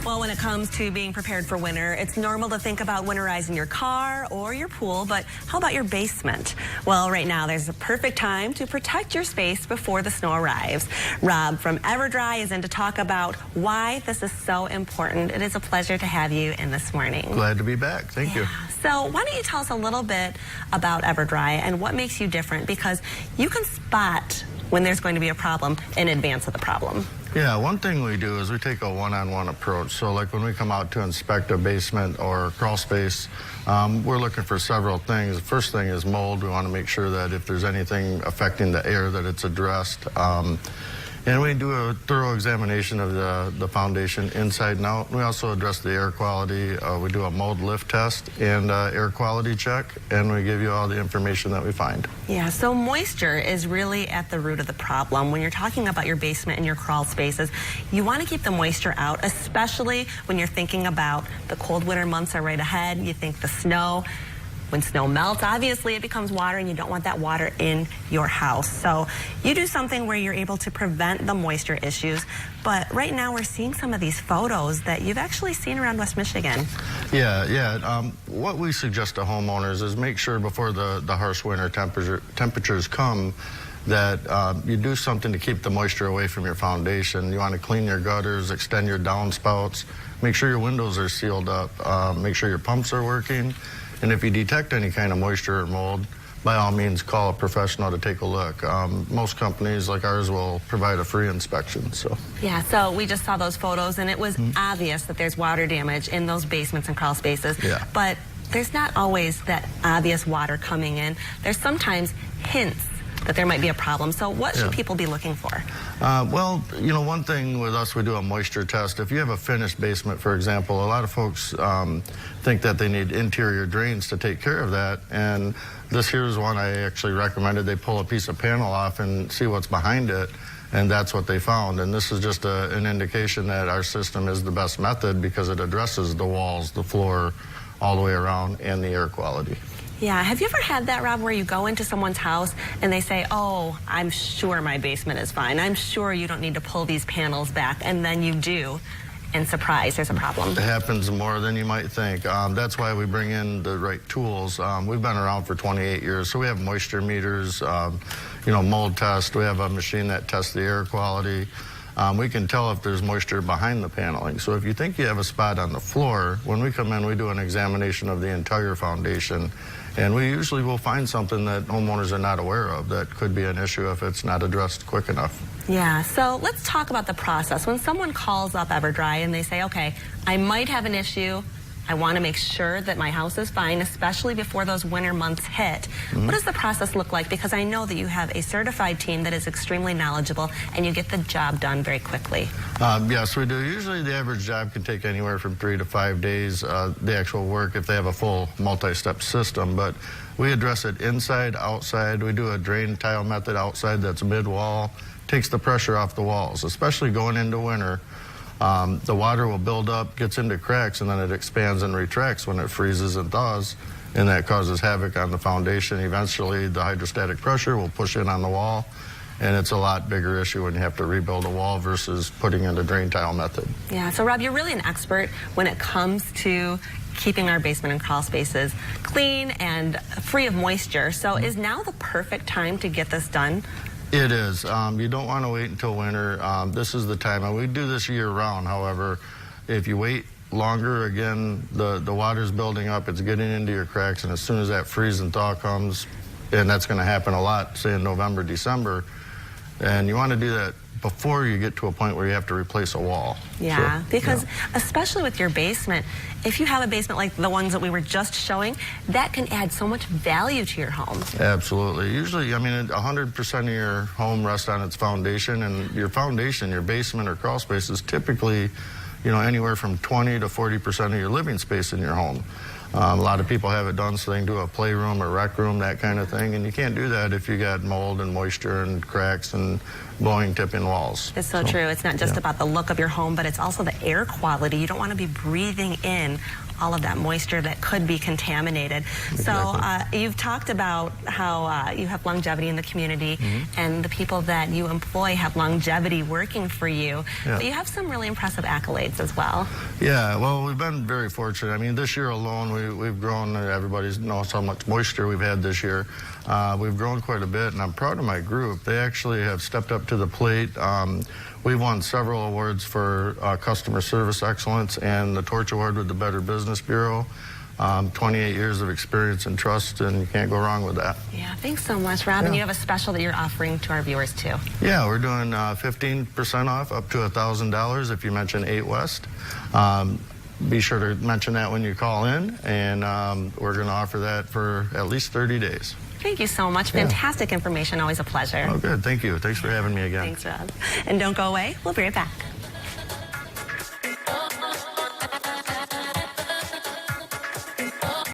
Well, when it comes to being prepared for winter, it's normal to think about winterizing your car or your pool, but how about your basement? Well, right now there's a perfect time to protect your space before the snow arrives. Rob from Everdry is in to talk about why this is so important. It is a pleasure to have you in this morning. Glad to be back. Thank you. So why don't you tell us a little bit about Everdry and what makes you different, because you can spot when there's going to be a problem in advance of the problem. Yeah, one thing we do is we take a one-on-one approach. So like when we come out to inspect a basement or crawl space, we're looking for several things. The first thing is mold. We want to make sure that if there's anything affecting the air that it's addressed. And we do a thorough examination of the foundation inside and out. We also address the air quality. We do a mold lift test and air quality check, and we give you all the information that we find. Yeah, so moisture is really at the root of the problem. When you're talking about your basement and your crawl spaces, you want to keep the moisture out, especially when you're thinking about the cold winter months are right ahead. You think the snow. When snow melts, obviously it becomes water, and you don't want that water in your house. So you do something where you're able to prevent the moisture issues. But right now we're seeing some of these photos that you've actually seen around West Michigan. Yeah. What we suggest to homeowners is make sure before the harsh winter temperatures come that you do something to keep the moisture away from your foundation. You want to clean your gutters, extend your downspouts, make sure your windows are sealed up, make sure your pumps are working. And if you detect any kind of moisture or mold, by all means, call a professional to take a look. Most companies like ours will provide a free inspection. So. Yeah, so we just saw those photos, and it was obvious that there's water damage in those basements and crawl spaces. Yeah. But there's not always that obvious water coming in. There's sometimes hints that there might be a problem. So what should people be looking for? Well, you know, one thing with us, we do a moisture test. If you have a finished basement, for example, a lot of folks think that they need interior drains to take care of that. And this here's one I actually recommended. They pull a piece of panel off and see what's behind it. And that's what they found. And this is just an indication that our system is the best method because it addresses the walls, the floor, all the way around, and the air quality. Yeah, have you ever had that, Rob, where you go into someone's house and they say, oh, I'm sure my basement is fine. I'm sure you don't need to pull these panels back. And then you do, and surprise, there's a problem. It happens more than you might think. That's why we bring in the right tools. We've been around for 28 years, so we have moisture meters, mold test. We have a machine that tests the air quality. We can tell if there's moisture behind the paneling. So if you think you have a spot on the floor, when we come in, we do an examination of the entire foundation. And we usually will find something that homeowners are not aware of that could be an issue if it's not addressed quick enough. Yeah, so let's talk about the process. When someone calls up Everdry and they say, okay, I might have an issue, I want to make sure that my house is fine, especially before those winter months hit. What does the process look like? Because I know that you have a certified team that is extremely knowledgeable, and you get the job done very quickly. Yes, we do. Usually the average job can take anywhere from 3 to 5 days, the actual work, if they have a full multi-step system. But we address it inside, outside. We do a drain tile method outside that's mid-wall. Takes the pressure off the walls, especially going into winter. The water will build up, gets into cracks, and then it expands and retracts when it freezes and thaws, and that causes havoc on the foundation. Eventually, the hydrostatic pressure will push in on the wall, and it's a lot bigger issue when you have to rebuild a wall versus putting in the drain tile method. Yeah, so Rob, you're really an expert when it comes to keeping our basement and crawl spaces clean and free of moisture. So is now the perfect time to get this done? It is. You don't want to wait until winter. This is the time, and we do this year-round. However, if you wait longer, again, the water's building up, it's getting into your cracks, and as soon as that freeze and thaw comes, and that's going to happen a lot, say in November, December, and you want to do that before you get to a point where you have to replace a wall. Yeah, because especially with your basement, if you have a basement like the ones that we were just showing, that can add so much value to your home. Absolutely. Usually, I mean, 100% of your home rests on its foundation, and your foundation, your basement or crawl space is typically, anywhere from 20 to 40% of your living space in your home. A lot of people have it done so they can do a playroom or rec room, that kind of thing, and you can't do that if you got mold and moisture and cracks and blowing tip-in walls. It's so true. It's not just about the look of your home, but it's also the air quality. You don't want to be breathing in all of that moisture that could be contaminated. Exactly. So you've talked about how you have longevity in the community, and the people that you employ have longevity working for you. Yeah. But you have some really impressive accolades as well. Yeah, well, we've been very fortunate. I mean, this year alone, we've grown. Everybody knows how much moisture we've had this year. We've grown quite a bit, and I'm proud of my group. They actually have stepped up to the plate. We've won several awards for customer service excellence and the Torch Award with the Better Business Bureau. 28 years of experience and trust, and you can't go wrong with that. Yeah, thanks so much, Rob. And you have a special that you're offering to our viewers, too. Yeah, we're doing 15% off up to $1,000 if you mention 8 West. Be sure to mention that when you call in, and we're going to offer that for at least 30 days. Thank you so much. Fantastic information. Always a pleasure. Oh, good. Thank you. Thanks for having me again. Thanks, Rob. And don't go away. We'll be right back.